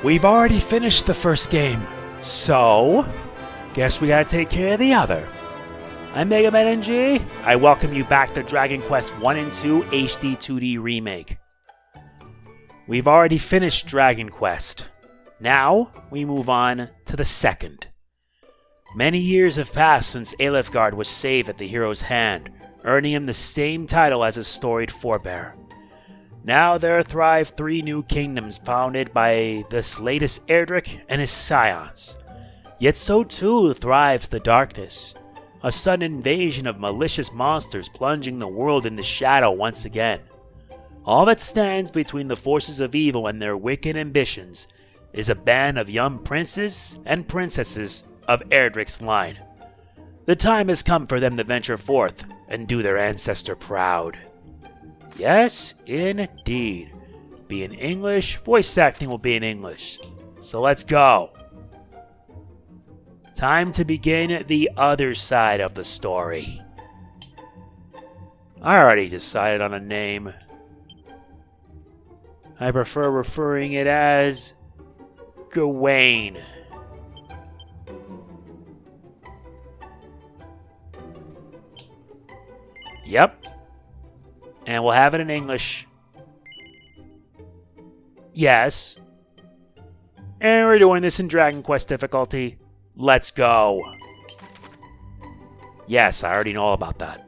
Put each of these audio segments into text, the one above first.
We've already finished the first game, so guess we gotta take care of the other. I'm MegamanNG. I welcome you back to Dragon Quest 1 and 2 HD-2D Remake. We've already finished Dragon Quest. Now, we move on to the second. Many years have passed since Alefgard was saved at the hero's hand, earning him the same title as his storied forebear. Now there thrive 3 new kingdoms founded by this latest Erdrick and his scions. Yet so too thrives the darkness, a sudden invasion of malicious monsters plunging the world into shadow once again. All that stands between the forces of evil and their wicked ambitions is a band of young princes and princesses of Erdrick's line. The time has come for them to venture forth and do their ancestor proud. Yes, indeed. Be in English, voice acting will be in English. So let's go. Time to begin the other side of the story. I already decided on a name. I prefer referring it as Gawain. Yep. And we'll have it in English. Yes. And we're doing this in Dragon Quest difficulty. Let's go. Yes, I already know all about that.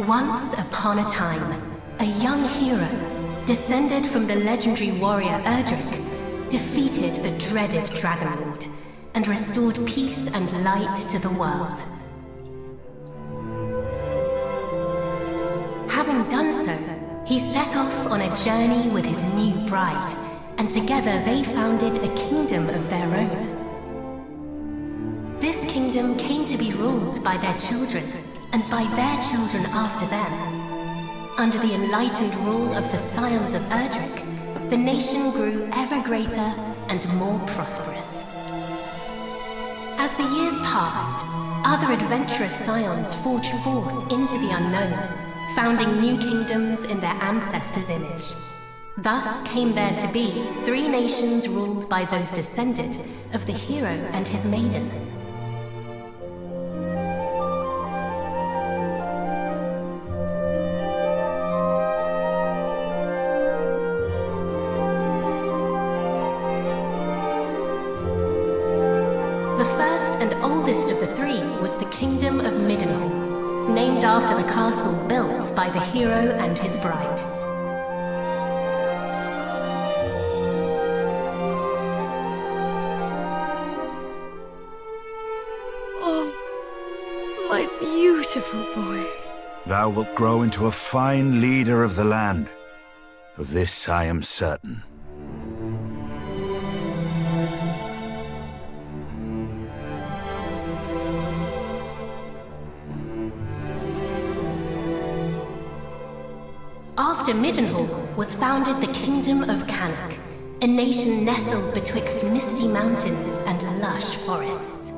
Once upon a time, a young hero, descended from the legendary warrior Erdrick, defeated the dreaded Dragon Lord and restored peace and light to the world. Having done so, he set off on a journey with his new bride, and together they founded a kingdom of their own. This kingdom came to be ruled by their children, and by their children after them. Under the enlightened rule of the scions of Erdrick, the nation grew ever greater and more prosperous. As the years passed, other adventurous scions forged forth into the unknown, founding new kingdoms in their ancestors' image. Thus came there to be 3 nations ruled by those descended of the hero and his maiden. Named after the castle built by the hero and his bride. Oh, my beautiful boy. Thou wilt grow into a fine leader of the land. Of this I am certain. After Middenhall was founded the Kingdom of Canuck, a nation nestled betwixt misty mountains and lush forests.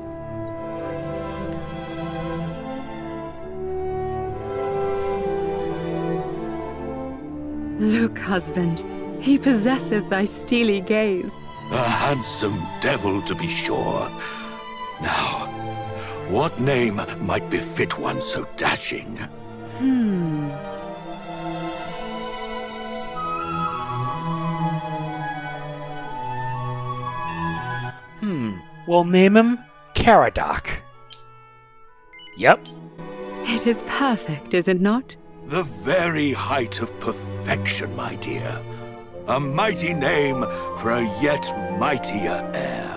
Look, husband, he possesseth thy steely gaze. A handsome devil, to be sure. Now, what name might befit one so dashing? We'll name him Caradoc. Yep. It is perfect, is it not? The very height of perfection, my dear. A mighty name for a yet mightier heir.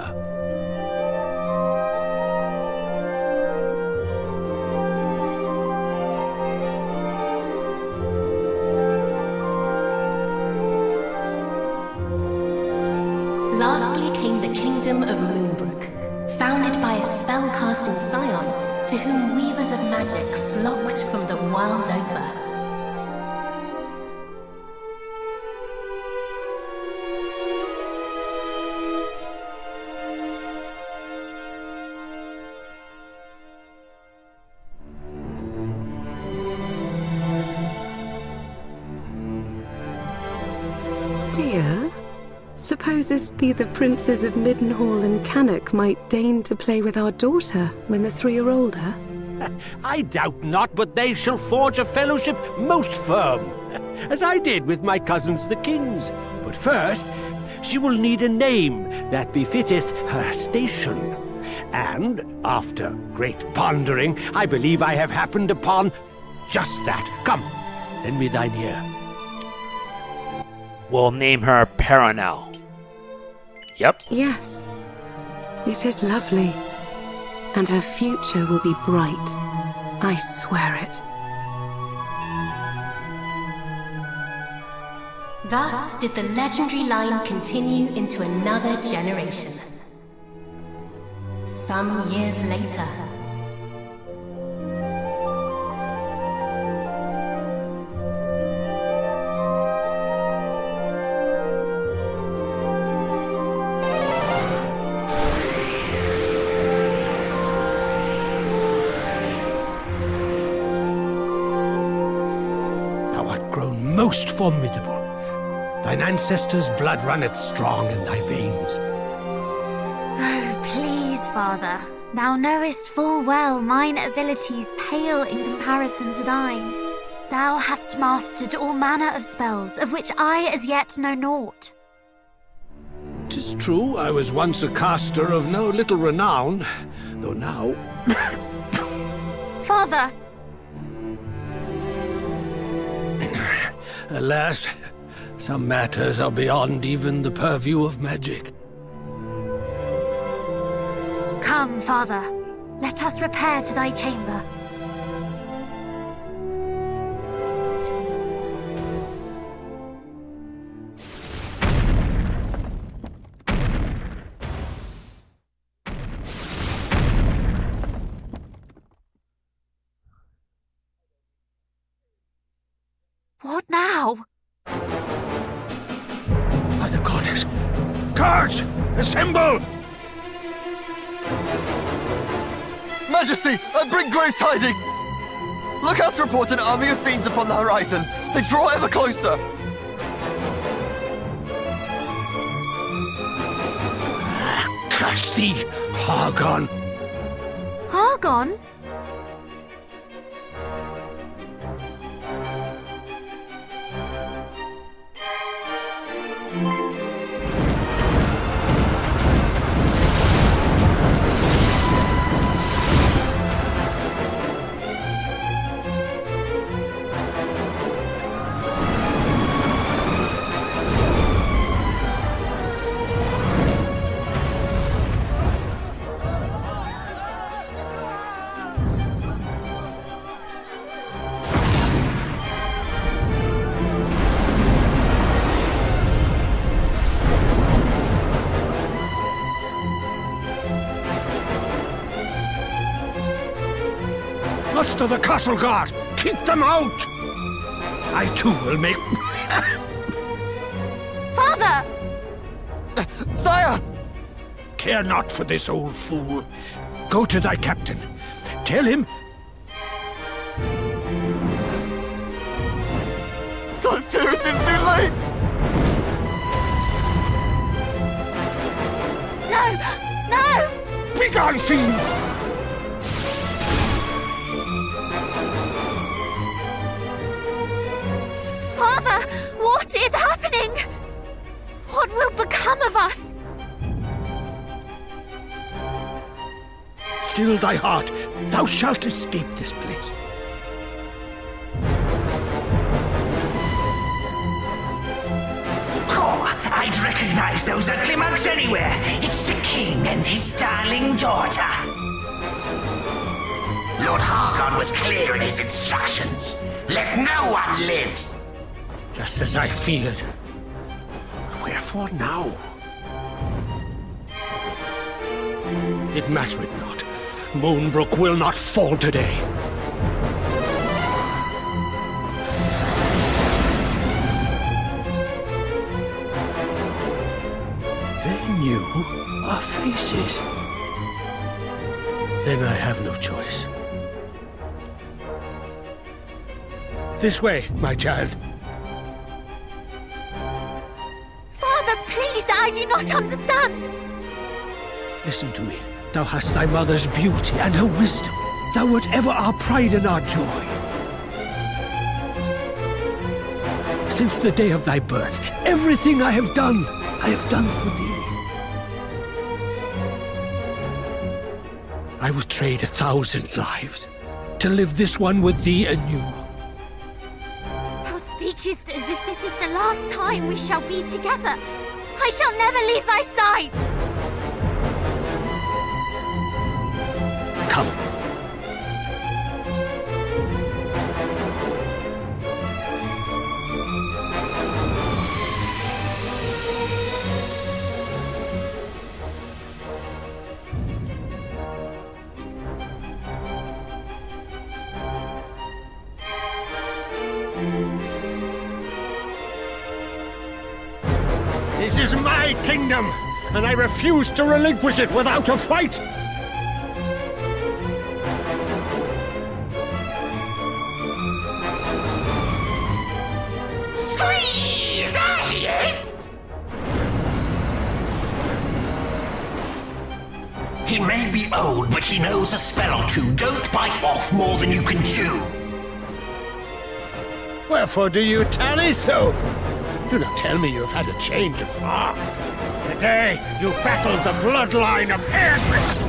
Lastly came the Kingdom of Moonbrook, founded by a spell-casting scion to whom weavers of magic flocked from the world over. idea? Supposes the princes of Middenhall and Cannock might deign to play with our daughter when the three are older? I doubt not, but they shall forge a fellowship most firm, as I did with my cousins the kings. But first, she will need a name that befitteth her station. And, after great pondering, I believe I have happened upon just that. Come, lend me thine ear. We'll name her Peronelle. Yep. Yes. It is lovely. And her future will be bright. I swear it. Thus did the legendary line continue into another generation. Some years later, Thou art grown most formidable. Thine ancestors' blood runneth strong in thy veins. Oh, please, Father. Thou knowest full well mine abilities pale in comparison to thine. Thou hast mastered all manner of spells, of which I as yet know naught. 'Tis true, I was once a caster of no little renown, though now... Father! Alas, some matters are beyond even the purview of magic. Come, Father. Let us repair to thy chamber. What now? By the goddess! Guards! Assemble! Majesty, I bring grave tidings! Lookouts report an army of fiends upon the horizon. They draw ever closer. Curse thee, Hargon! Hargon? Muster the castle guard! Keep them out! I too will make... Father! Sire! Care not for this old fool. Go to thy captain. Tell him... I fear it is too late! No! No! Begone, fiends! Father! What is happening? What will become of us? Still thy heart. Thou shalt escape this place. I'd recognize those ugly mugs anywhere. It's the king and his darling daughter. Lord Hargon was clear in his instructions. Let no one live. Just as I feared. Wherefore now? It mattereth not. Moonbrook will not fall today. They knew our faces. Then I have no choice. This way, my child. I do not understand. Listen to me. Thou hast thy mother's beauty and her wisdom. Thou wert ever our pride and our joy. Since the day of thy birth, everything I have done for thee. I would trade 1,000 lives to live this one with thee anew. Thou speakest as if this is the last time we shall be together. I shall never leave thy side. Come. This is my kingdom, and I refuse to relinquish it without a fight! Squeeze! There he is! He may be old, but he knows a spell or two. Don't bite off more than you can chew. Wherefore do you tarry so? Do not tell me you have had a change of heart. Today, you battled the bloodline of Erdrick!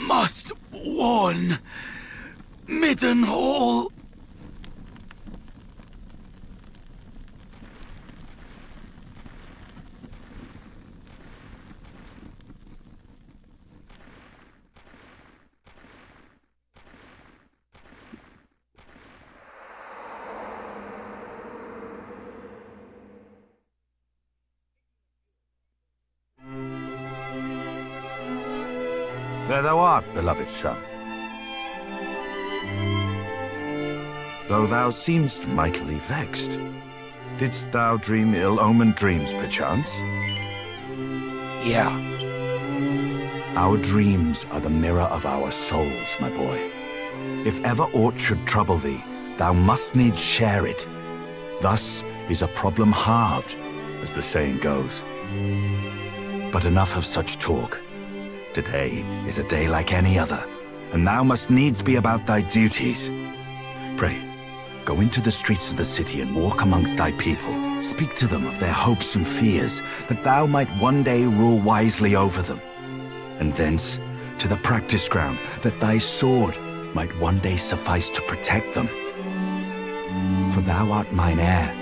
Must warn Middenhall. There thou art, beloved son. Though thou seemst mightily vexed, didst thou dream ill-omened dreams, perchance? Yeah. Our dreams are the mirror of our souls, my boy. If ever aught should trouble thee, thou must needs share it. Thus is a problem halved, as the saying goes. But enough of such talk. Today is a day like any other, and thou must needs be about thy duties. Pray, go into the streets of the city and walk amongst thy people. Speak to them of their hopes and fears, that thou might one day rule wisely over them. And thence to the practice ground, that thy sword might one day suffice to protect them. For thou art mine heir,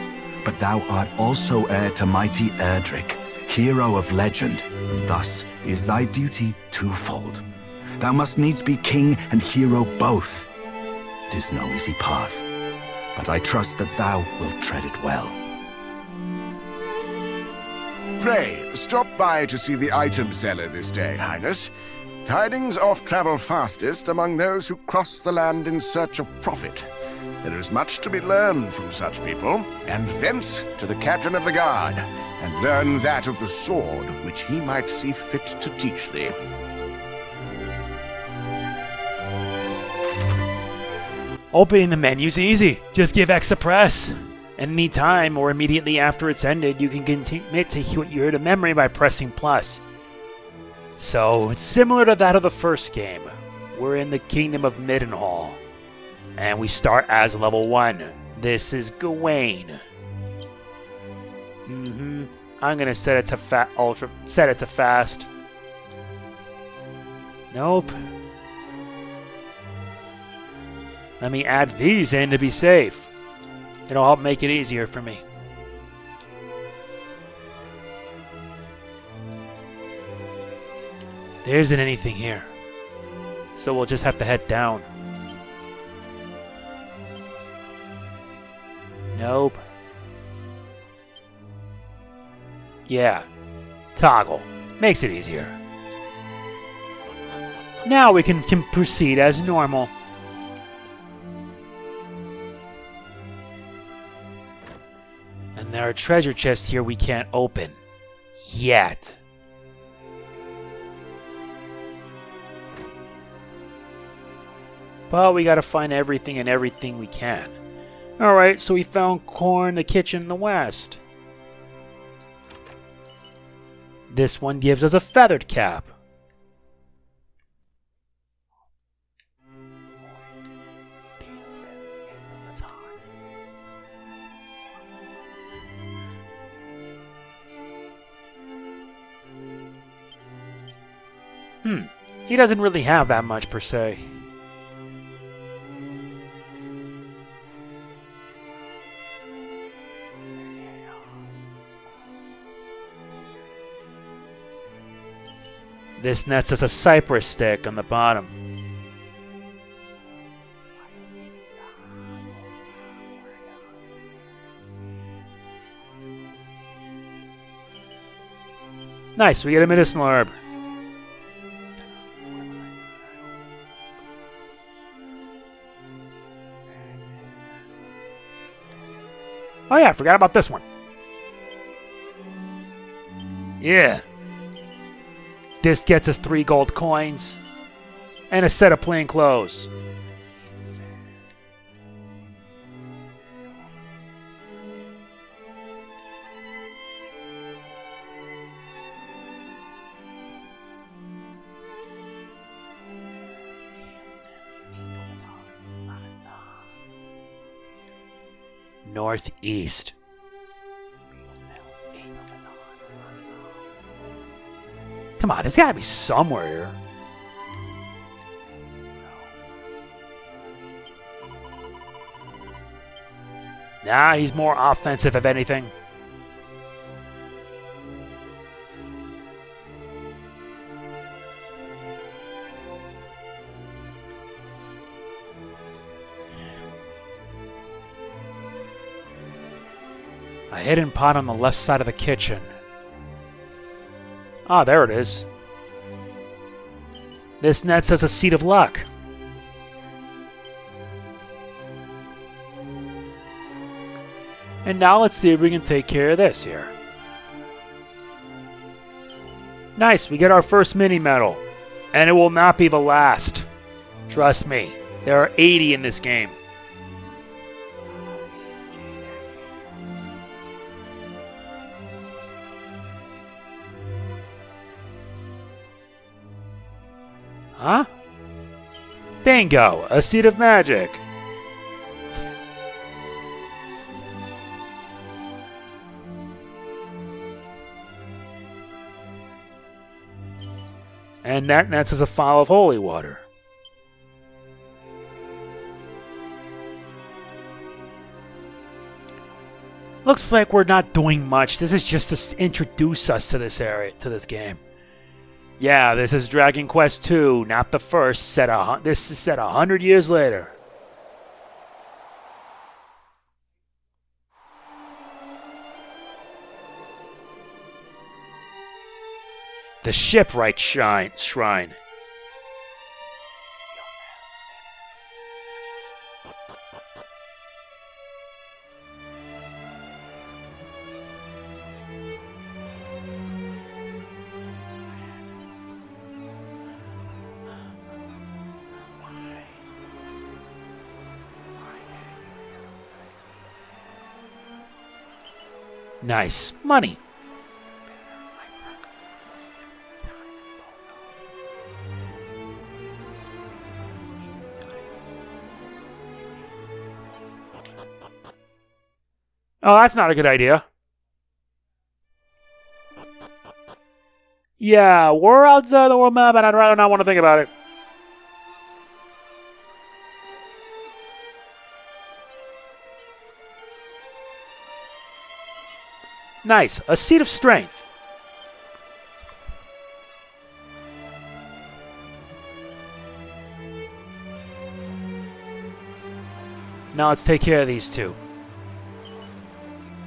but thou art also heir to mighty Erdrick, hero of legend, and thus is thy duty twofold. Thou must needs be king and hero both. 'Tis no easy path, but I trust that thou wilt tread it well. Pray, stop by to see the item seller this day, Highness. Tidings oft travel fastest among those who cross the land in search of profit. There is much to be learned from such people, and thence to the captain of the guard, and learn that of the sword which he might see fit to teach thee. Opening the menu's easy. Just give X a press. At any time or immediately after it's ended, you can commit to what you heard of memory by pressing plus. So it's similar to that of the first game. We're in the Kingdom of Middenhall, and we start as level 1. This is Gawain. I'm gonna set it to fast. Nope. Let me add these in to be safe. It'll help make it easier for me. There isn't anything here. So we'll just have to head down. Nope. Yeah. Toggle. Makes it easier. Now we can proceed as normal. And there are treasure chests here we can't open. Yet. But we gotta find everything and everything we can. Alright, so we found corn, the kitchen, the west. This one gives us a feathered cap. He doesn't really have that much per se. This nets us a cypress stick on the bottom. Nice, we get a medicinal herb. Oh yeah, I forgot about this one. Yeah. This gets us 3 gold coins and a set of plain clothes. Northeast. Come on, it's gotta be somewhere here. Nah, he's more offensive if anything. A hidden pot on the left side of the kitchen. Ah, there it is. This nets us a seed of luck. And now let's see if we can take care of this here. Nice, we get our first mini medal. And it will not be the last. Trust me, there are 80 in this game. Huh? Bingo! A seed of magic! And that nets us a vial of holy water. Looks like we're not doing much. This is just to introduce us to this area, to this game. Yeah, this is Dragon Quest II, not the first. This is set 100 years later. The Shipwright Shrine. Nice. Money. Oh, that's not a good idea. Yeah, we're outside the world map, and I'd rather not want to think about it. Nice. A seat of strength. Now let's take care of these two.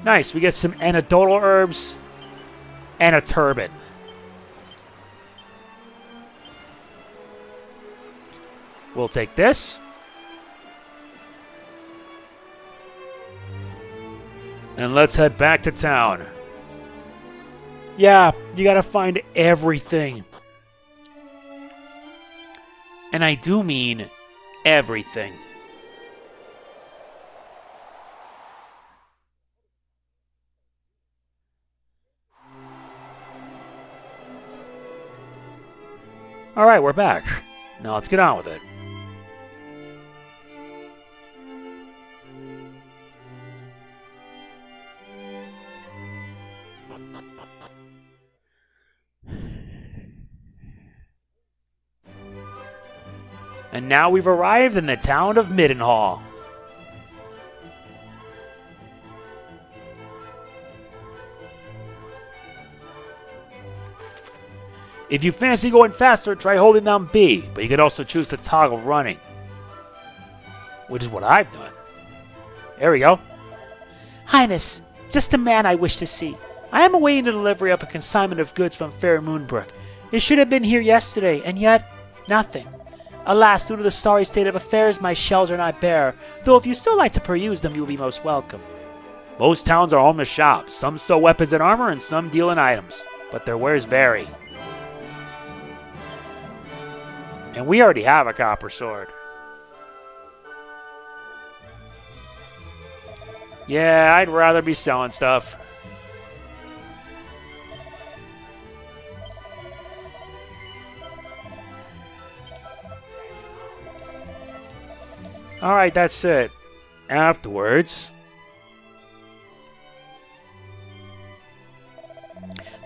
Nice. We get some anecdotal herbs and a turban. We'll take this. And let's head back to town. Yeah, you gotta find everything. And I do mean everything. Alright, we're back. Now let's get on with it. And now we've arrived in the town of Middenhall. If you fancy going faster, try holding down B, but you could also choose to toggle running. Which is what I've done. There we go. Highness, just the man I wish to see. I am awaiting the delivery of a consignment of goods from Fair Moonbrook. It should have been here yesterday, and yet, nothing. Alas, due to the sorry state of affairs, my shelves are not bare, though if you still like to peruse them, you will be most welcome. Most towns are home to shops. Some sell weapons and armor, and some deal in items, but their wares vary. And we already have a copper sword. Yeah, I'd rather be selling stuff. Alright, that's it. Afterwards...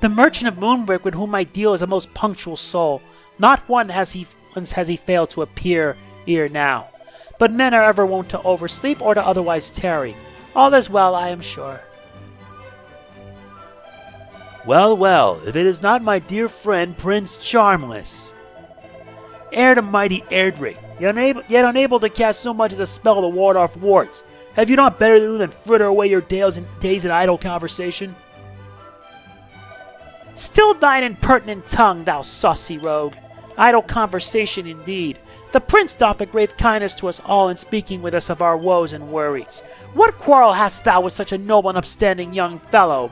The merchant of Moonbrook with whom I deal is a most punctual soul. Not once has he failed to appear here now. But men are ever wont to oversleep or to otherwise tarry. All is well, I am sure. Well, well, if it is not my dear friend Prince Charmless. Heir to mighty Erdrick, yet unable to cast so much as a spell to ward off warts. Have you not better to do than fritter away your days in idle conversation? Still thine impertinent tongue, thou saucy rogue. Idle conversation indeed. The prince doth a great kindness to us all in speaking with us of our woes and worries. What quarrel hast thou with such a noble and upstanding young fellow,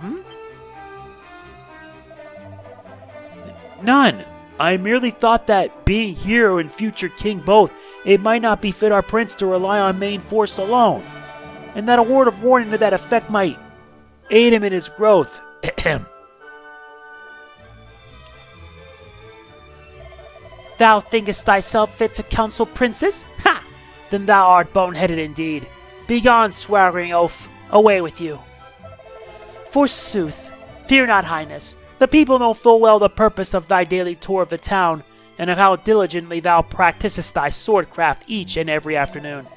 None. I merely thought that, being hero and future king both, it might not befit our prince to rely on main force alone, and that a word of warning to that effect might aid him in his growth. Thou thinkest thyself fit to counsel princes? Ha! Then thou art boneheaded indeed. Begone, swaggering oaf, away with you. Forsooth, fear not, highness. The people know full well the purpose of thy daily tour of the town, and of how diligently thou practicest thy swordcraft each and every afternoon.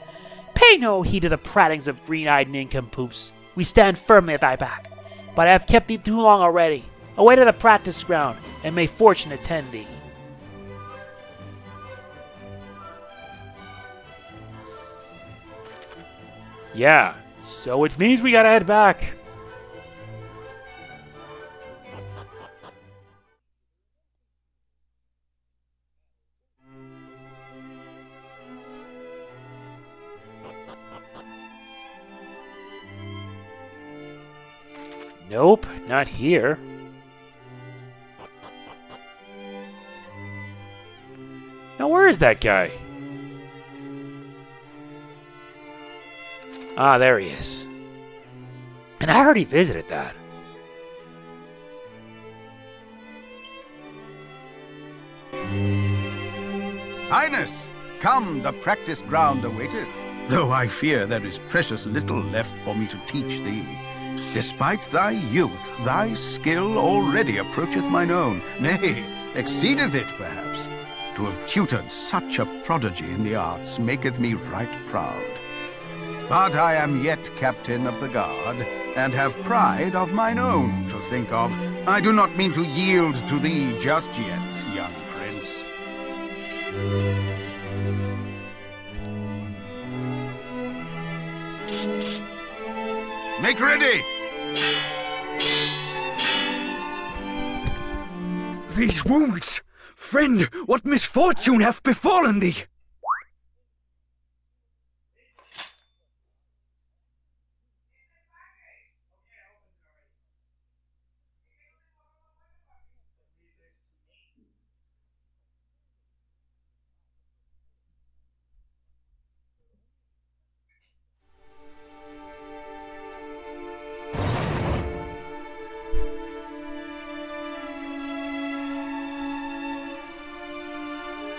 Pay no heed to the prattlings of green-eyed nincompoops. We stand firmly at thy back. But I have kept thee too long already. Away to the practice ground, and may fortune attend thee. Yeah, so it means we gotta head back. Nope, not here. Now where is that guy? Ah, there he is. And I already visited that. Highness, come, the practice ground awaiteth, though I fear there is precious little left for me to teach thee. Despite thy youth, thy skill already approacheth mine own, nay, exceedeth it perhaps. To have tutored such a prodigy in the arts maketh me right proud. But I am yet captain of the guard, and have pride of mine own to think of. I do not mean to yield to thee just yet, young prince. Make ready! These wounds! Friend, what misfortune hath befallen thee?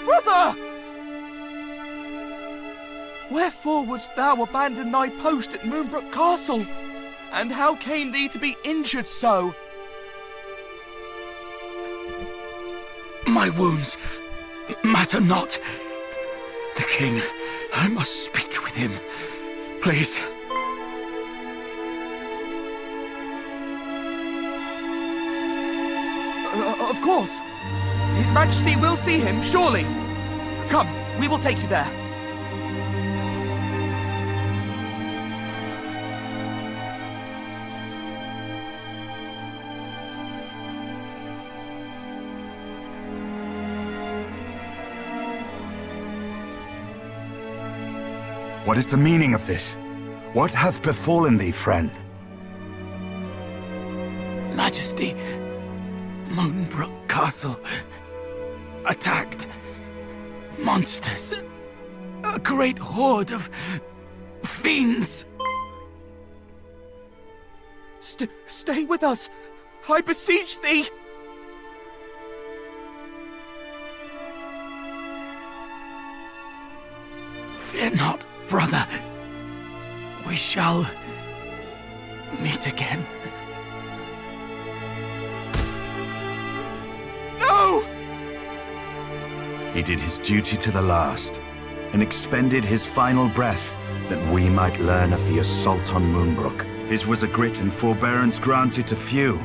Brother! Wherefore wouldst thou abandon thy post at Moonbrook Castle? And how came thee to be injured so? My wounds matter not. The king, I must speak with him. Please. Of course. His Majesty will see him, surely. Come, we will take you there. What is the meaning of this? What hath befallen thee, friend? Majesty, Moonbrook Castle attacked. Monsters. A great horde of fiends. Stay with us. I beseech thee. Fear not, brother. We shall meet again. No! He did his duty to the last, and expended his final breath that we might learn of the assault on Moonbrook. His was a grit and forbearance granted to few,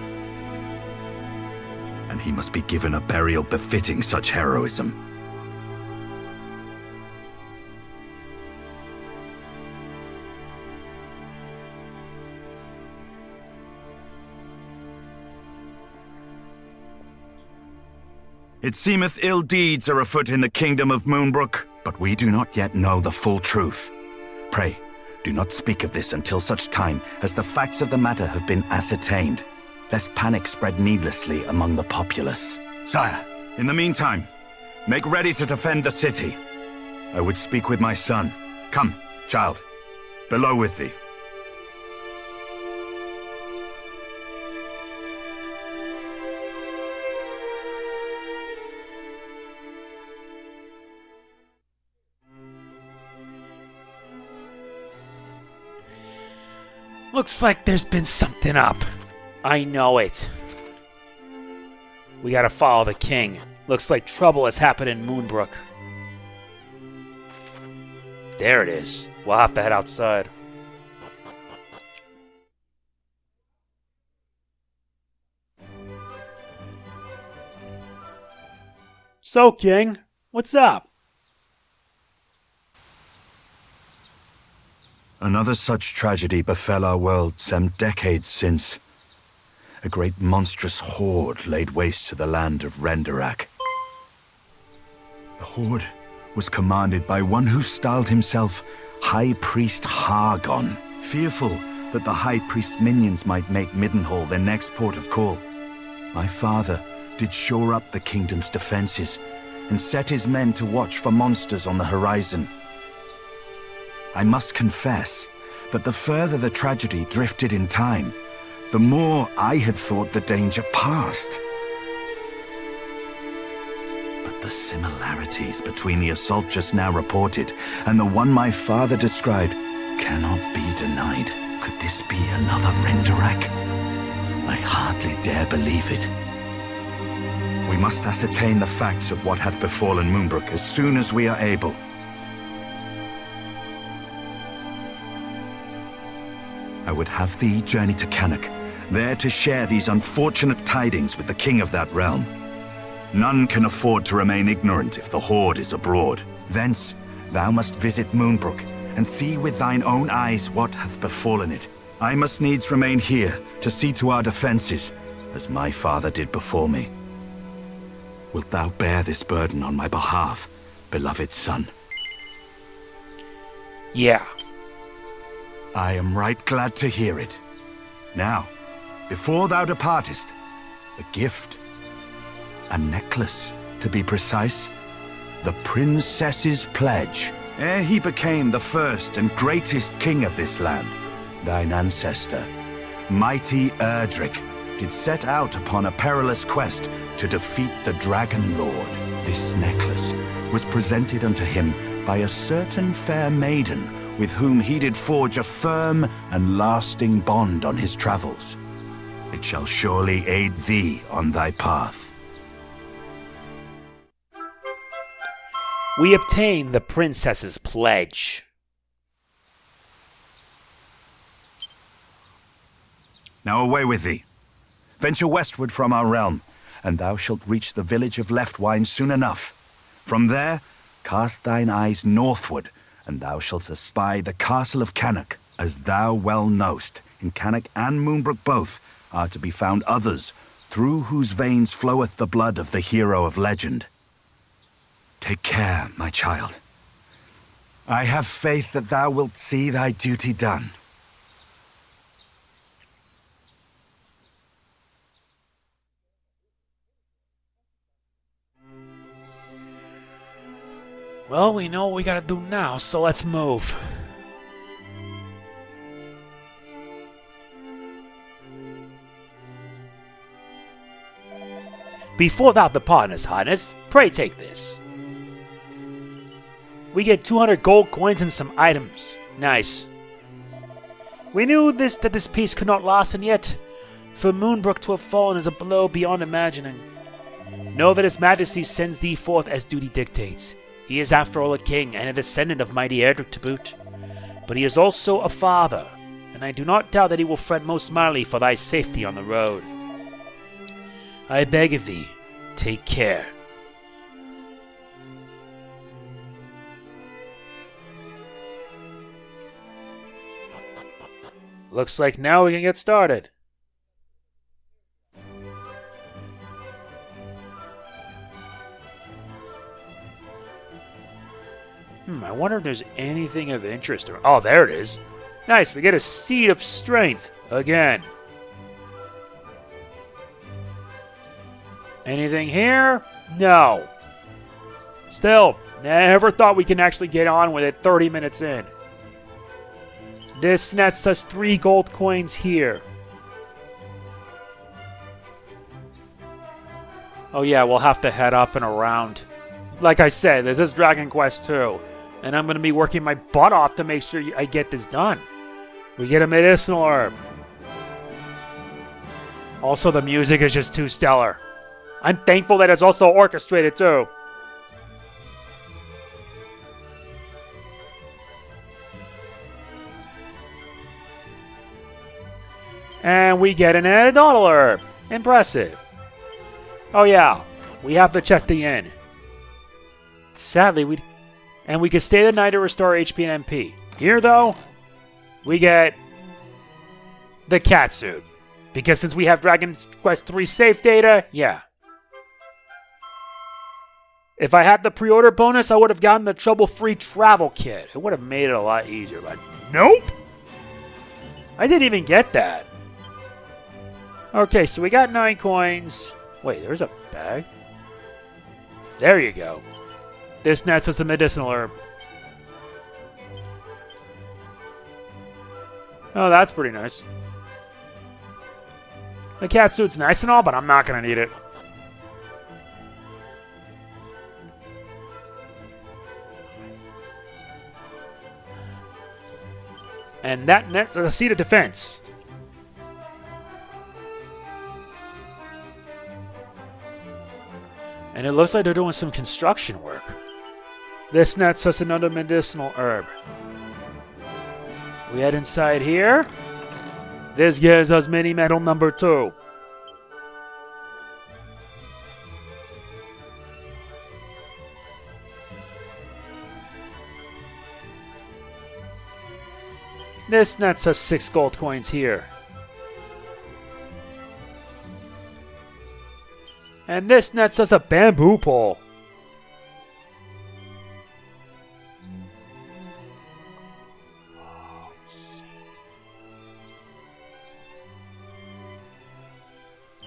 and he must be given a burial befitting such heroism. It seemeth ill deeds are afoot in the kingdom of Moonbrook, but we do not yet know the full truth. Pray, do not speak of this until such time as the facts of the matter have been ascertained, lest panic spread needlessly among the populace. Sire, in the meantime, make ready to defend the city. I would speak with my son. Come, child, below with thee. Looks like there's been something up. I know it. We gotta follow the king. Looks like trouble has happened in Moonbrook. There it is. We'll have to head outside. So, King, what's up? Another such tragedy befell our world some decades since. A great monstrous horde laid waste to the land of Erdrick. The horde was commanded by one who styled himself High Priest Hargon, fearful that the High Priest's minions might make Middenhall their next port of call. My father did shore up the kingdom's defenses and set his men to watch for monsters on the horizon. I must confess that the further the tragedy drifted in time, the more I had thought the danger past. But the similarities between the assault just now reported and the one my father described cannot be denied. Could this be another Erdrick? I hardly dare believe it. We must ascertain the facts of what hath befallen Moonbrook as soon as we are able. I would have thee journey to Cannock, there to share these unfortunate tidings with the king of that realm. None can afford to remain ignorant if the Horde is abroad. Thence, thou must visit Moonbrook, and see with thine own eyes what hath befallen it. I must needs remain here to see to our defenses, as my father did before me. Wilt thou bear this burden on my behalf, beloved son? Yeah. I am right glad to hear it. Now, before thou departest, a gift. A necklace, to be precise. The princess's pledge. Ere he became the first and greatest king of this land, thine ancestor, mighty Erdrick, did set out upon a perilous quest to defeat the Dragon Lord. This necklace was presented unto him by a certain fair maiden with whom he did forge a firm and lasting bond on his travels. It shall surely aid thee on thy path. We obtain the princess's pledge. Now away with thee. Venture westward from our realm, and thou shalt reach the village of Leftwine soon enough. From there, cast thine eyes northward, and thou shalt espy the castle of Cannock. As thou well knowst, in Cannock and Moonbrook both are to be found others, through whose veins floweth the blood of the hero of legend. Take care, my child. I have faith that thou wilt see thy duty done. Well, we know what we gotta do now, so let's move. Before thou departest, Highness, pray take this. We get 200 gold coins and some items. Nice. We knew that this peace could not last, and yet, for Moonbrook to have fallen is a blow beyond imagining. Know that His Majesty sends thee forth as duty dictates. He is after all a king, and a descendant of mighty Erdrick to boot. But he is also a father, and I do not doubt that he will fret most mightily for thy safety on the road. I beg of thee, take care. Looks like now we can get started. I wonder if there's anything of interest. Oh, there it is. Nice, we get a Seed of Strength again. Anything here? No. Still, never thought we can actually get on with it 30 minutes in. This nets us 3 gold coins here. Oh yeah, we'll have to head up and around. Like I said, this is Dragon Quest 2. And I'm going to be working my butt off to make sure I get this done. We get a medicinal herb. Also, the music is just too stellar. I'm thankful that it's also orchestrated too. And we get an anecdotal herb. Impressive. Oh yeah, we have to check the inn. Sadly, we can stay the night to restore HP and MP. Here, though, we get the cat suit. Because since we have Dragon Quest 3 save data, yeah. If I had the pre-order bonus, I would have gotten the trouble-free travel kit. It would have made it a lot easier, but nope! I didn't even get that. Okay, so we got 9 coins. Wait, there's a bag? There you go. This nets us a medicinal herb. Oh, that's pretty nice. The cat suit's nice and all, but I'm not going to need it. And that nets a seat of defense. And it looks like they're doing some construction work. This nets us another medicinal herb. We head inside here. This gives us mini metal number 2. This nets us 6 gold coins here. And this nets us a bamboo pole.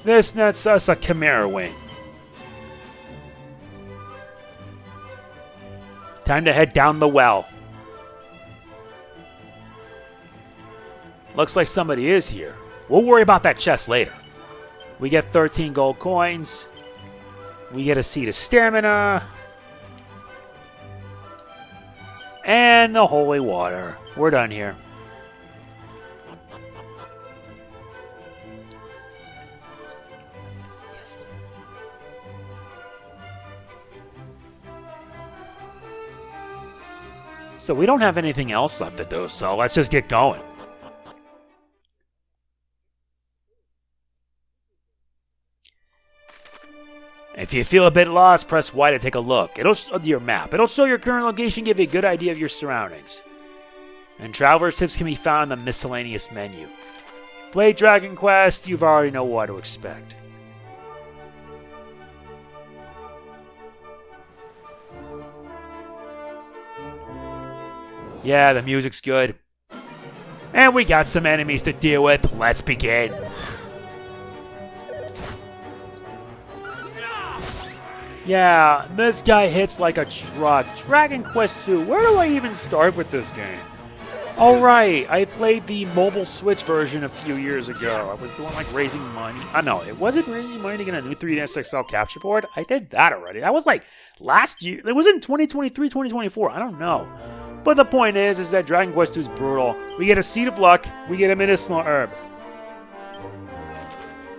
This nets us a chimera wing. Time to head down the well. Looks like somebody is here. We'll worry about that chest later. We get 13 gold coins. We get a seed of stamina. And the holy water. We're done here. So we don't have anything else left to do, so let's just get going. If you feel a bit lost, press Y to take a look. It'll show your map. It'll show your current location, give you a good idea of your surroundings. And traveler tips can be found in the miscellaneous menu. Play Dragon Quest, you've already know what to expect. Yeah, the music's good. And we got some enemies to deal with. Let's begin. Yeah, this guy hits like a truck. Dragon Quest 2. Where do I even start with this game? Alright, I played the mobile Switch version a few years ago. I was doing like raising money. No, it wasn't raising money to get a new 3DS XL capture board. I did that already. That was like last year. It was in 2023, 2024. I don't know. But the point is that Dragon Quest 2 is brutal. We get a Seed of Luck. We get a medicinal herb.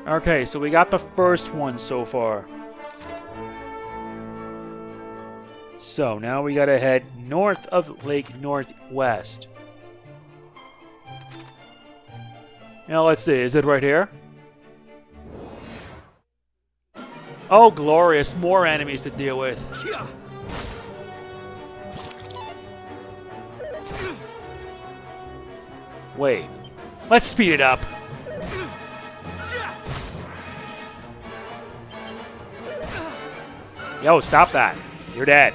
Okay, so we got the first one so far. So now we gotta head north of Lake Northwest. Now let's see, is it right here? Oh, glorious, more enemies to deal with. Wait, let's speed it up. Yo, stop that. You're dead.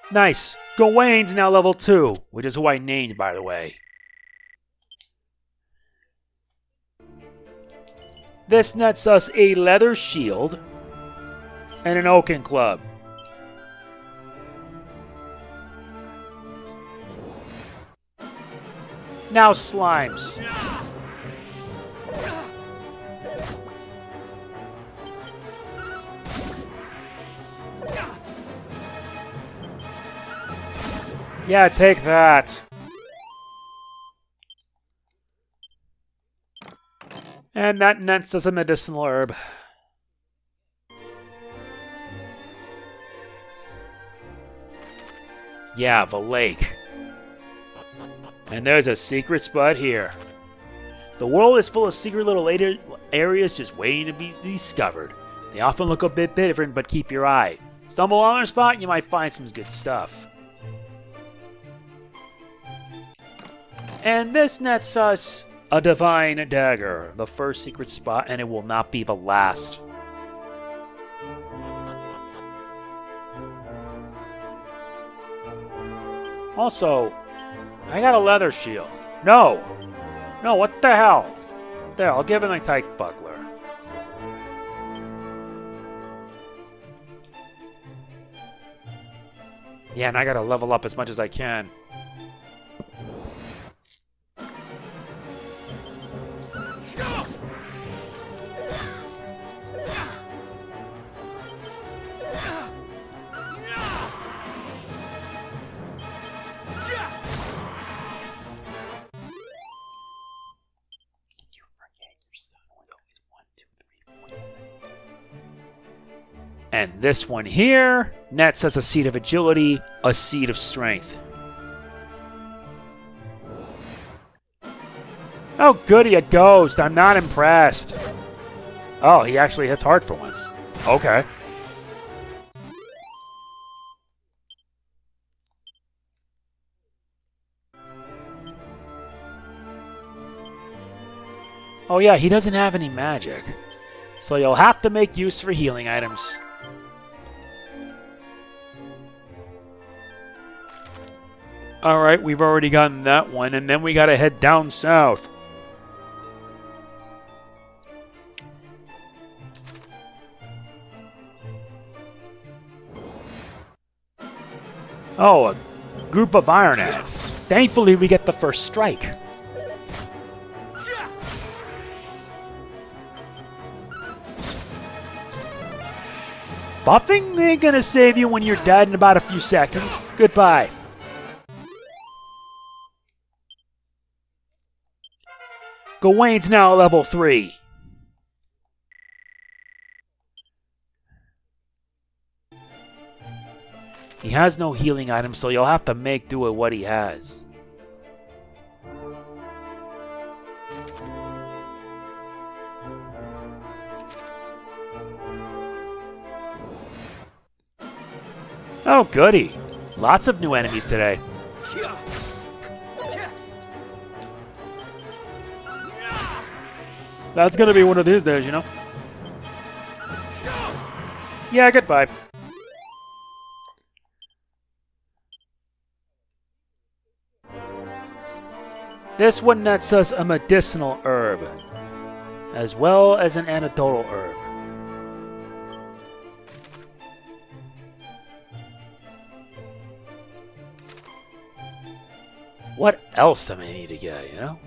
Nice. Gawaine's now level 2, which is who I named, by the way. This nets us a leather shield and an oaken club. Now slimes. Yeah, take that. And that nets us a medicinal herb. Yeah, the lake. And there's a secret spot here. The world is full of secret little areas just waiting to be discovered. They often look a bit different, but keep your eye. Stumble on a spot and you might find some good stuff. And this nets us a Divine Dagger, the first secret spot, and it will not be the last. Also, I got a leather shield. No! No, what the hell? There, I'll give it a tight buckler. Yeah, and I gotta level up as much as I can. And this one here nets us a seed of agility, a seed of strength. Oh, goody, a ghost. I'm not impressed. Oh, he actually hits hard for once. Okay. Oh yeah, he doesn't have any magic. So you'll have to make use for healing items. Alright, we've already gotten that one, and then we gotta head down south. Oh, a group of iron ants. Thankfully, we get the first strike. Buffing ain't gonna save you when you're dead in about a few seconds. Goodbye. Gawain's now level 3. He has no healing items, so you'll have to make do with what he has. Oh, goody. Lots of new enemies today. That's gonna be one of his days, you know? Yeah, goodbye. This one nets us a medicinal herb, as well as an antidotal herb. What else am I need to get, you know?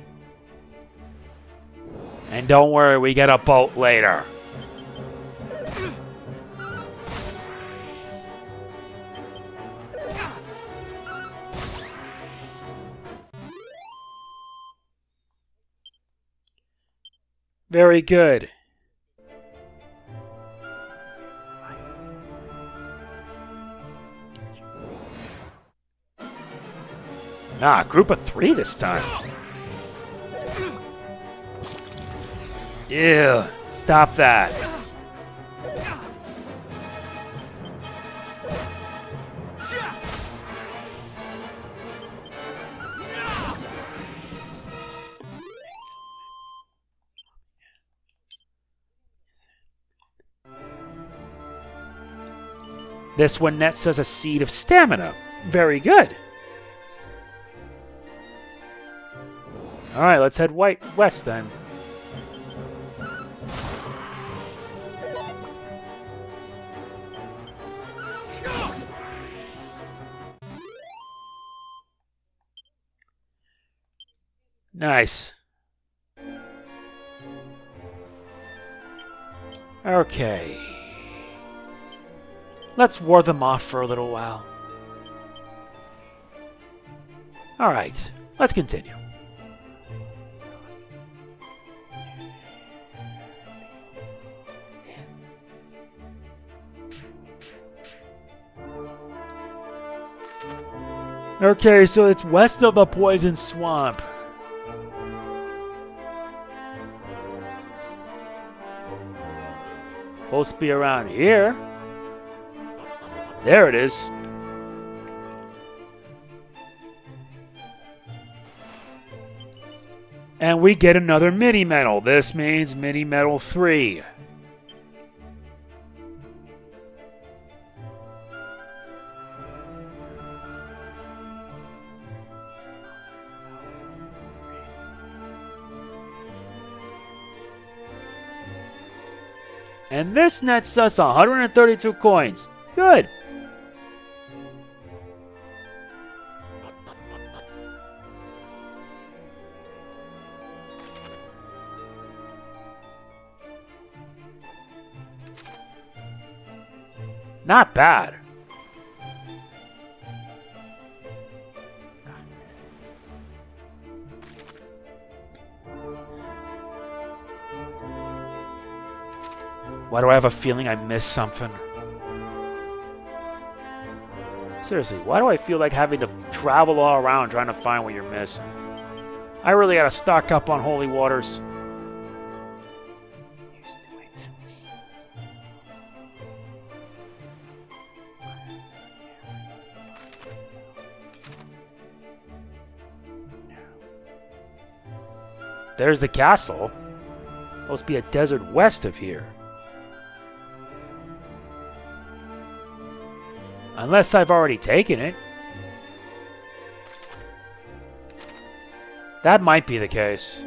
And don't worry, we get a boat later. Very good. Nah, group of 3 this time. Ew, stop that. This one nets us a seed of stamina. Very good. Alright, let's head west then. Nice. Okay. Let's ward them off for a little while. Alright, let's continue. Okay, so it's west of the poison swamp. Supposed to be around here. There it is. And we get another mini medal. This means mini medal 3. And this nets us 132 coins. Good. Not bad. Why do I have a feeling I missed something? Seriously, why do I feel like having to travel all around trying to find what you're missing? I really gotta stock up on holy waters. There's the castle. Must be a desert west of here. Unless I've already taken it. That might be the case.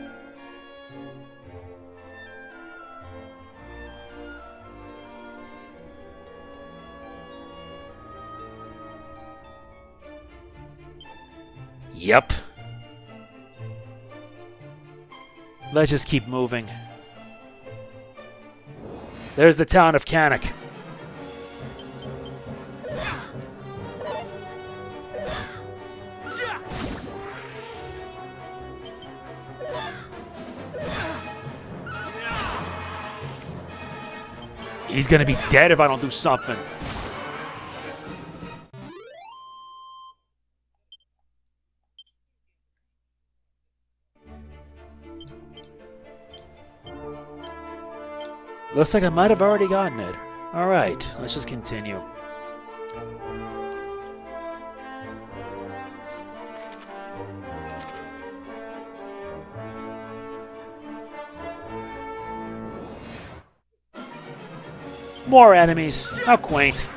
Yep. Let's just keep moving. There's the town of Canuck. He's gonna be dead if I don't do something. Looks like I might have already gotten it. Alright, let's just continue. More enemies. How quaint.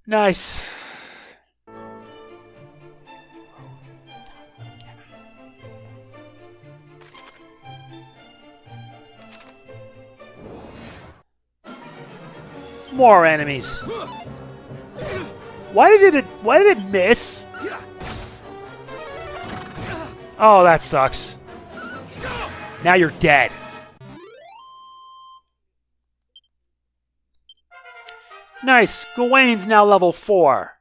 Nice. More enemies. Why did it miss? Oh, that sucks. Now you're dead. Nice. Gawain's now level 4.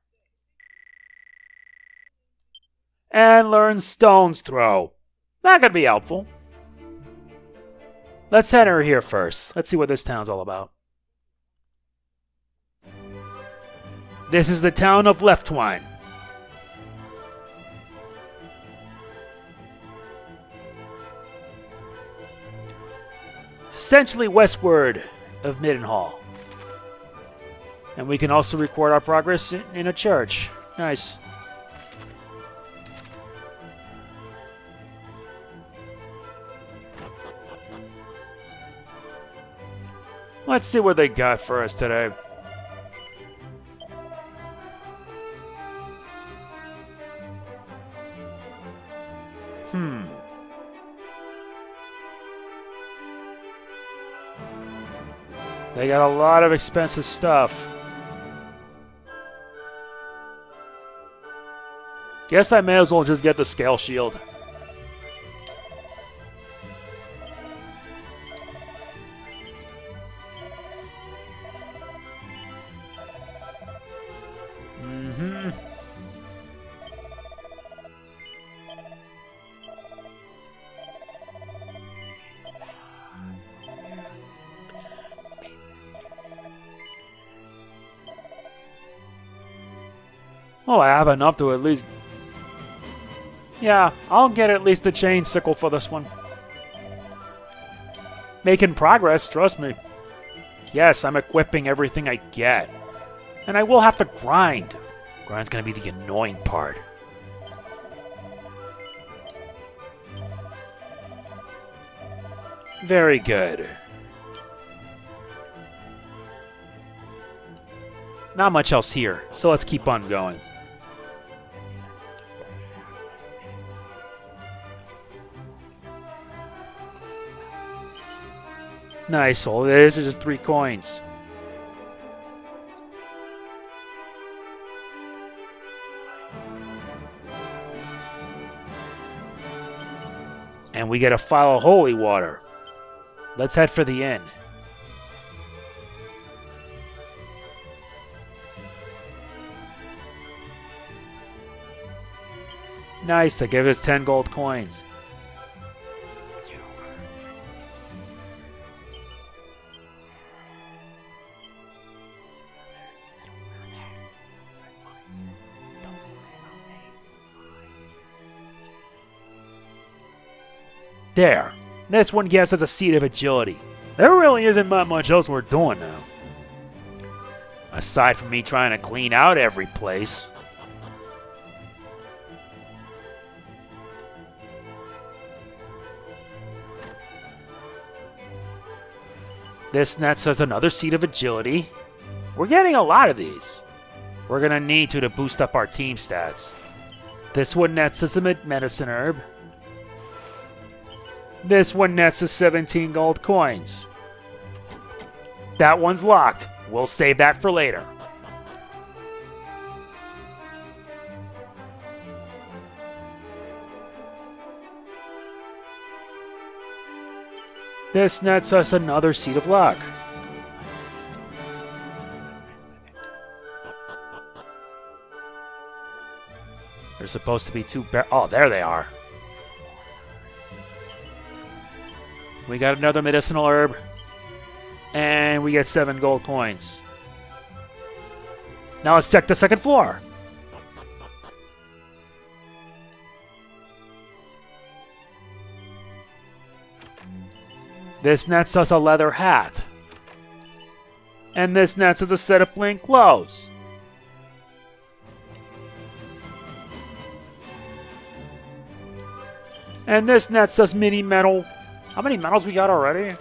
And learns Stone's Throw. That could be helpful. Let's enter here first. Let's see what this town's all about. This is the town of Leftwine. It's essentially westward of Middenhall. And we can also record our progress in a church. Nice. Let's see what they got for us today. They got a lot of expensive stuff. Guess I may as well just get the scale shield. Well, I have enough to at least... Yeah, I'll get at least the chain sickle for this one. Making progress, trust me. Yes, I'm equipping everything I get. And I will have to grind. Grind's gonna be the annoying part. Very good. Not much else here, so let's keep on going. Nice, well, this is just 3 coins. And we get a file of holy water. Let's head for the inn. Nice, they give us 10 gold coins. There. This one gives us a seat of agility. There really isn't much else we're doing now. Aside from me trying to clean out every place. This nets us another seat of agility. We're getting a lot of these. We're going to need to boost up our team stats. This one nets us a medicine herb. This one nets us 17 gold coins. That one's locked. We'll save that for later. This nets us another seat of luck. There's supposed to be two oh, there they are. We got another medicinal herb. And we get 7 gold coins. Now let's check the second floor. This nets us a leather hat. And this nets us a set of plain clothes. And this nets us mini medal. How many medals we got already?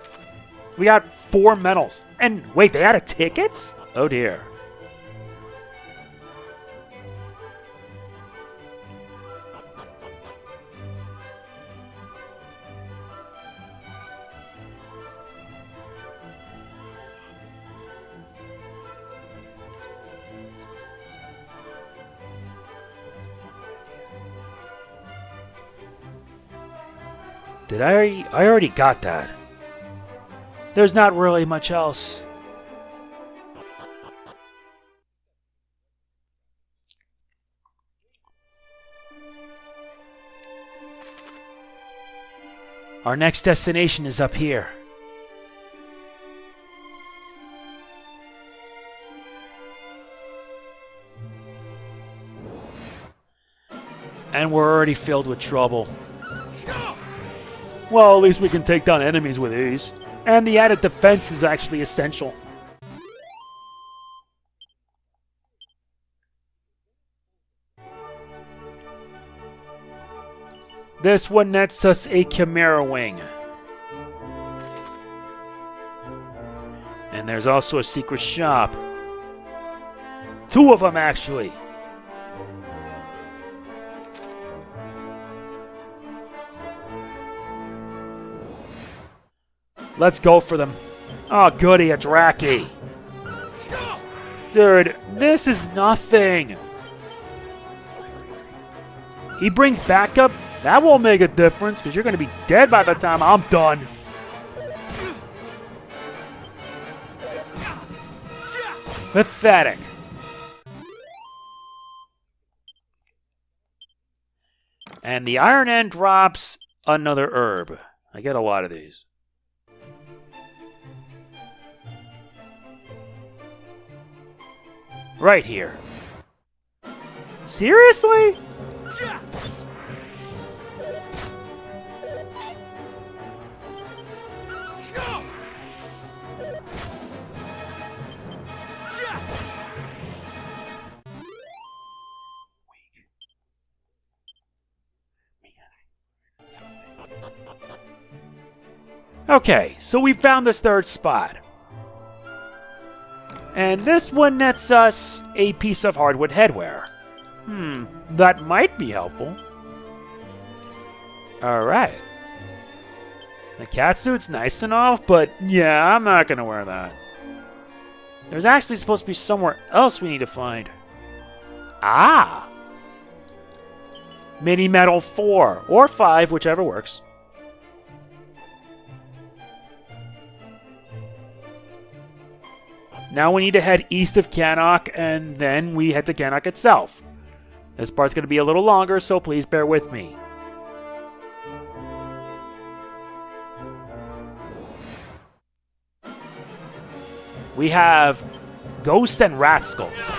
We got 4 medals. And wait, they added tickets? Oh dear. Did I already got that. There's not really much else. Our next destination is up here. And we're already filled with trouble. Well, at least we can take down enemies with ease. And the added defense is actually essential. This one nets us a Chimera Wing. And there's also a secret shop. 2 of them, actually. Let's go for them. Oh, goody, a Draki. Dude, this is nothing. He brings backup. That won't make a difference, because you're going to be dead by the time I'm done. Pathetic. And the Iron End drops another herb. I get a lot of these. Right here. Seriously? Okay, so we found this third spot. And this one nets us a piece of hardwood headwear. That might be helpful. Alright. The catsuit's nice enough, but yeah, I'm not gonna wear that. There's actually supposed to be somewhere else we need to find. Ah! Mini Medal 4, or 5, whichever works. Now we need to head east of Cannock, and then we head to Cannock itself. This part's going to be a little longer, so please bear with me. We have Ghosts and Rat Skulls.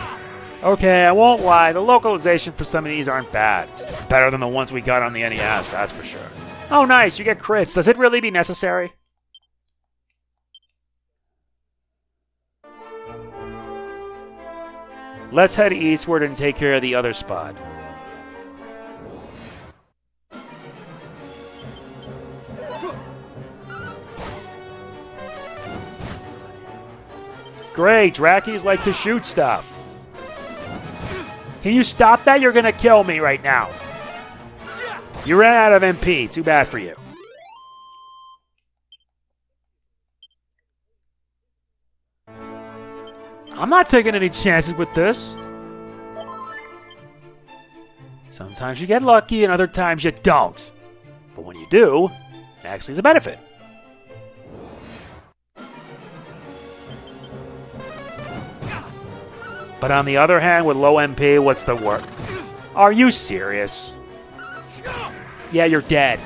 Okay, I won't lie, the localization for some of these aren't bad. Better than the ones we got on the NES, that's for sure. Oh nice, you get crits. Does it really be necessary? Let's head eastward and take care of the other spot. Great, Drackies like to shoot stuff. Can you stop that? You're gonna kill me right now. You ran out of MP. Too bad for you. I'm not taking any chances with this. Sometimes you get lucky and other times you don't. But when you do, it actually is a benefit. But on the other hand, with low MP, what's the word? Are you serious? Yeah, you're dead.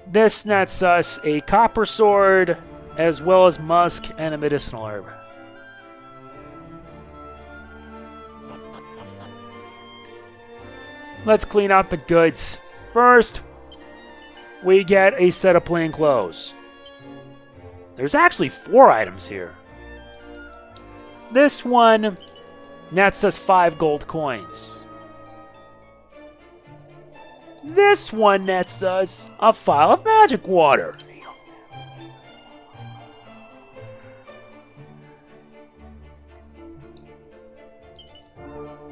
This nets us a copper sword, as well as musk and a medicinal herb. Let's clean out the goods. First, we get a set of plain clothes. There's actually 4 items here. This one nets us 5 gold coins. This one nets us a vial of magic water.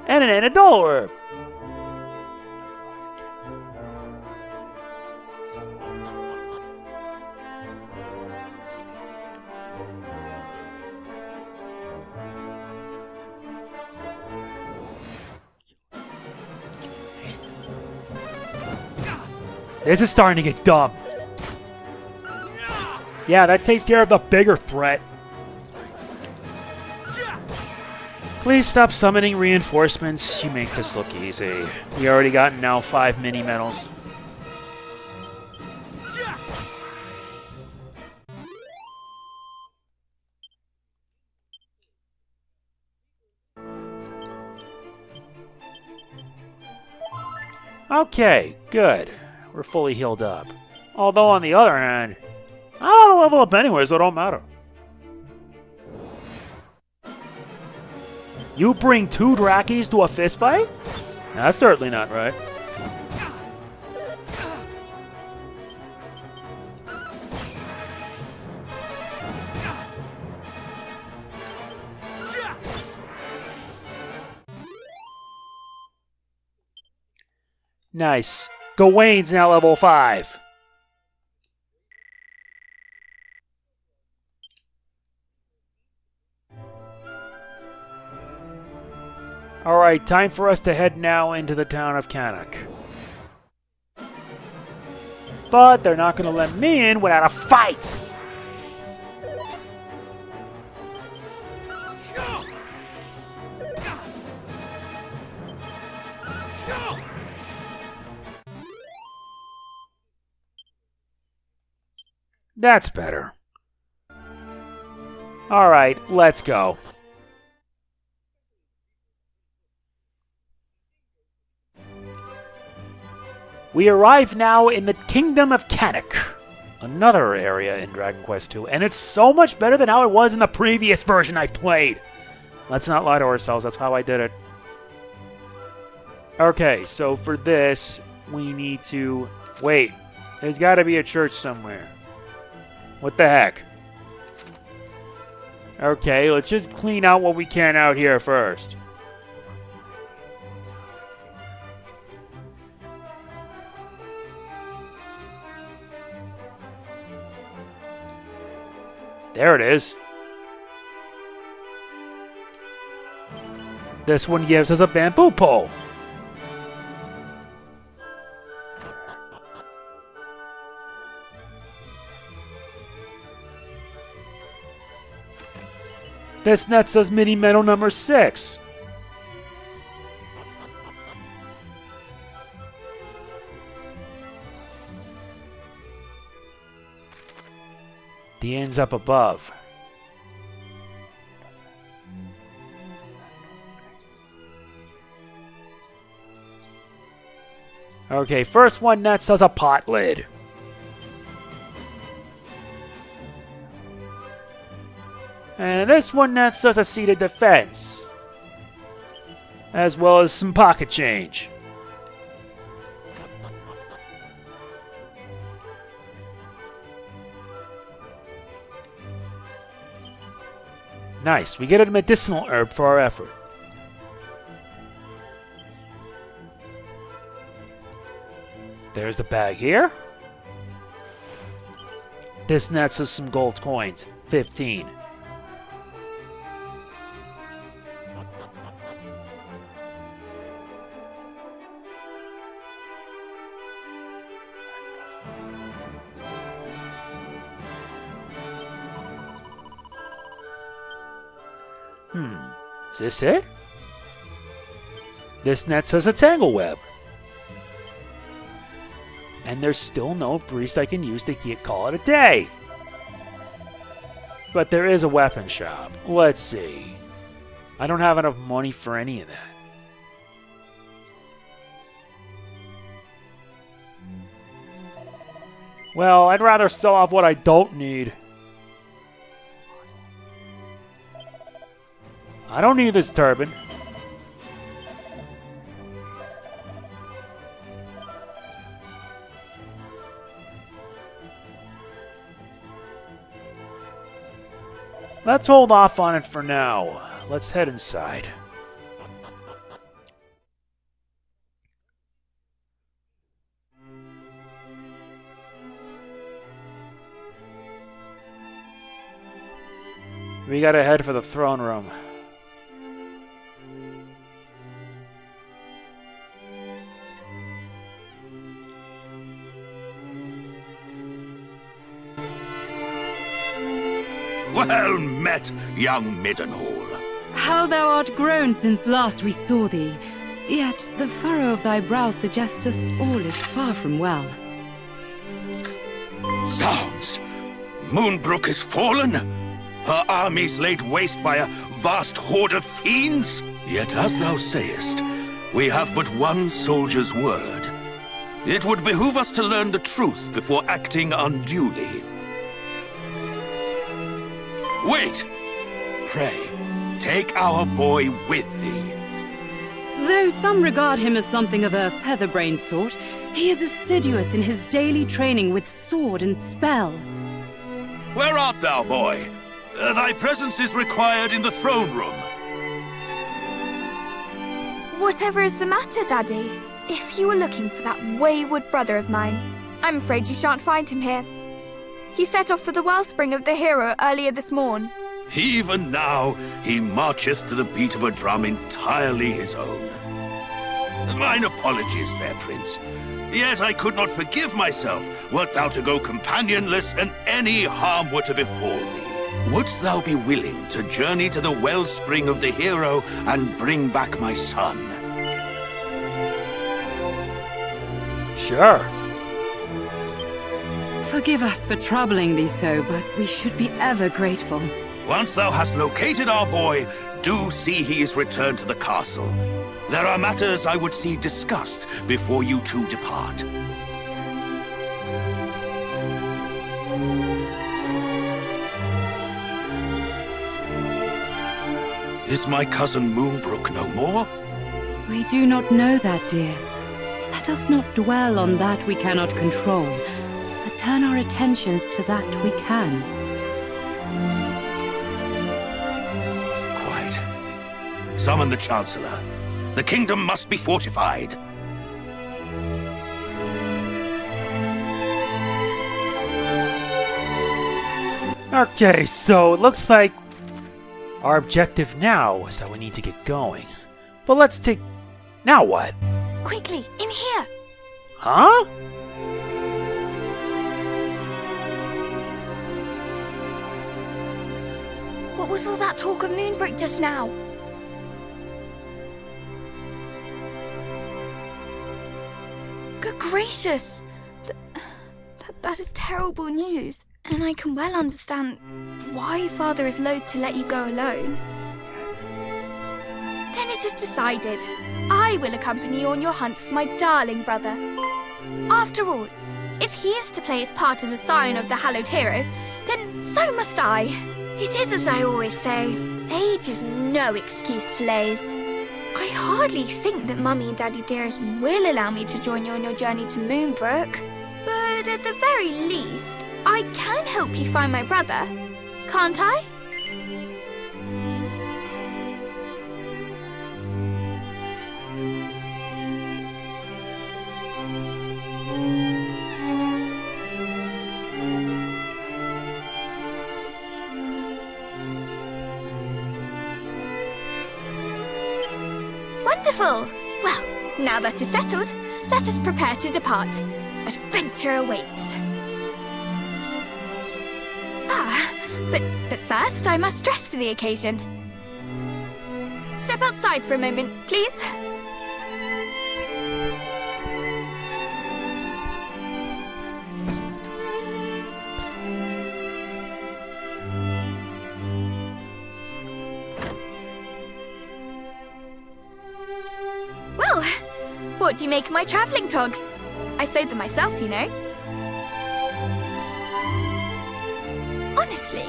And an anadol herb. This is starting to get dumb. Yeah, that takes care of the bigger threat. Please stop summoning reinforcements. You make this look easy. We already got now 5 mini medals. Okay, good. We're fully healed up. Although, on the other hand, I don't want to level up anyway, so it don't matter. You bring 2 Drackies to a fistfight? That's certainly not right. Nice. Gawain's now level 5. Alright, time for us to head now into the town of Cannock. But they're not going to let me in without a fight! That's better. Alright, let's go. We arrive now in the Kingdom of Cannock, another area in Dragon Quest II, and it's so much better than how it was in the previous version I played. Let's not lie to ourselves, that's how I did it. Okay, so for this, we need to... Wait, there's got to be a church somewhere. What the heck? Okay, let's just clean out what we can out here first. There it is. This one gives us a bamboo pole. This net says mini medal number 6. The end's up above. Okay, first one net says a pot lid. And this one net says a seated defense. As well as some pocket change. Nice, we get a medicinal herb for our effort. There's the bag here. This nets us some gold coins. 15. Is this it? This net says a tangle web. And there's still no priest I can use to call it a day. But there is a weapon shop. Let's see. I don't have enough money for any of that. Well, I'd rather sell off what I don't need. I don't need this turban. Let's hold off on it for now. Let's head inside. We gotta head for the throne room. Well met, young Middenhall. How thou art grown since last we saw thee. Yet the furrow of thy brow suggesteth all is far from well. Zounds! Moonbrook is fallen? Her armies laid waste by a vast horde of fiends? Yet as thou sayest, we have but one soldier's word. It would behoove us to learn the truth before acting unduly. Wait! Pray, take our boy with thee. Though some regard him as something of a featherbrained sort, he is assiduous in his daily training with sword and spell. Where art thou, boy? Thy presence is required in the throne room. Whatever is the matter, Daddy? If you were looking for that wayward brother of mine, I'm afraid you shan't find him here. He set off for the wellspring of the hero earlier this morn. Even now, he marcheth to the beat of a drum entirely his own. Mine apologies, fair prince. Yet I could not forgive myself wert thou to go companionless and any harm were to befall thee. Wouldst thou be willing to journey to the wellspring of the hero and bring back my son? Sure. Forgive us for troubling thee so, but we should be ever grateful. Once thou hast located our boy, do see he is returned to the castle. There are matters I would see discussed before you two depart. Is my cousin Moonbrook no more? We do not know that, dear. Let us not dwell on that we cannot control, but turn our attentions to that we can. Quite. Summon the Chancellor. The kingdom must be fortified. Okay, so it looks like our objective now is that we need to get going. But let's take... Now what? Quickly, in here! Huh? What was all that talk of Moonbrook just now? Good gracious! That is terrible news. And I can well understand why Father is loath to let you go alone. Then it is decided. I will accompany you on your hunt for my darling brother. After all, if he is to play his part as a scion of the hallowed hero, then so must I. It is as I always say, age is no excuse to laze. I hardly think that Mummy and Daddy dearest will allow me to join you on your journey to Moonbrook. But at the very least, I can help you find my brother, can't I? Wonderful! Well, now that is settled, let us prepare to depart. Adventure awaits. But first I must dress for the occasion. Step outside for a moment, please. Well, what do you make of my travelling togs? I sewed them myself, you know. Honestly,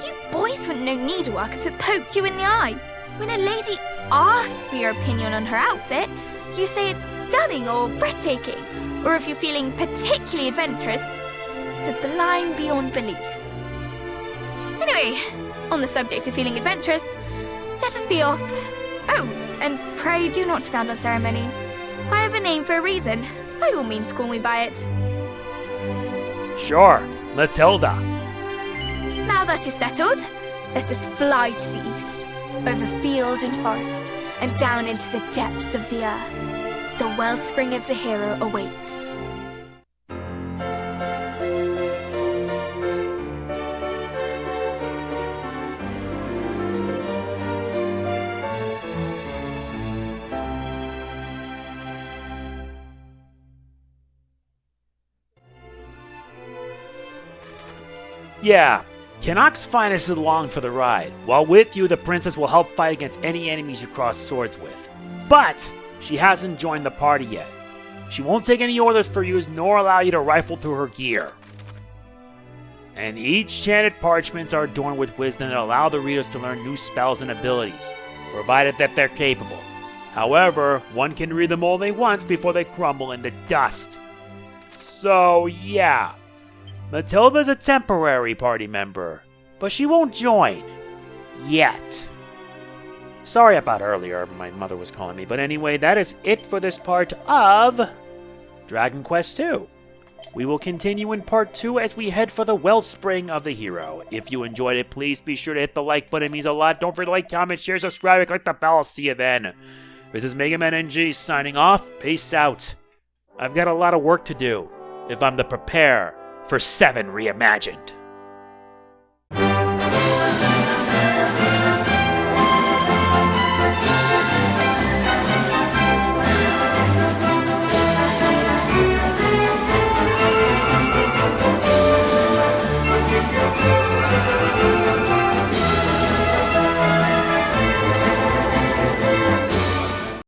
you boys wouldn't know needlework if it poked you in the eye. When a lady asks for your opinion on her outfit, you say it's stunning or breathtaking, or if you're feeling particularly adventurous, sublime beyond belief. Anyway, on the subject of feeling adventurous, let us be off. Oh, and pray do not stand on ceremony. I have a name for a reason. By all means, call me by it. Sure, Matilda. Now that is settled, let us fly to the east, over field and forest, and down into the depths of the earth. The wellspring of the hero awaits. Yeah, Canuck's finest is along for the ride. While with you, the princess will help fight against any enemies you cross swords with. But she hasn't joined the party yet. She won't take any orders for you, nor allow you to rifle through her gear. And each chanted parchments are adorned with wisdom that allow the readers to learn new spells and abilities, provided that they're capable. However, one can read them only once before they crumble into dust. So yeah, Matilda's a temporary party member, but she won't join. Yet. Sorry about earlier, my mother was calling me, but anyway, that is it for this part of Dragon Quest II. We will continue in part 2 as we head for the wellspring of the hero. If you enjoyed it, please be sure to hit the like button, it means a lot. Don't forget to like, comment, share, subscribe, click the bell. I'll see you then. This is MegamanNG signing off. Peace out. I've got a lot of work to do if I'm to prepare for 7 Reimagined.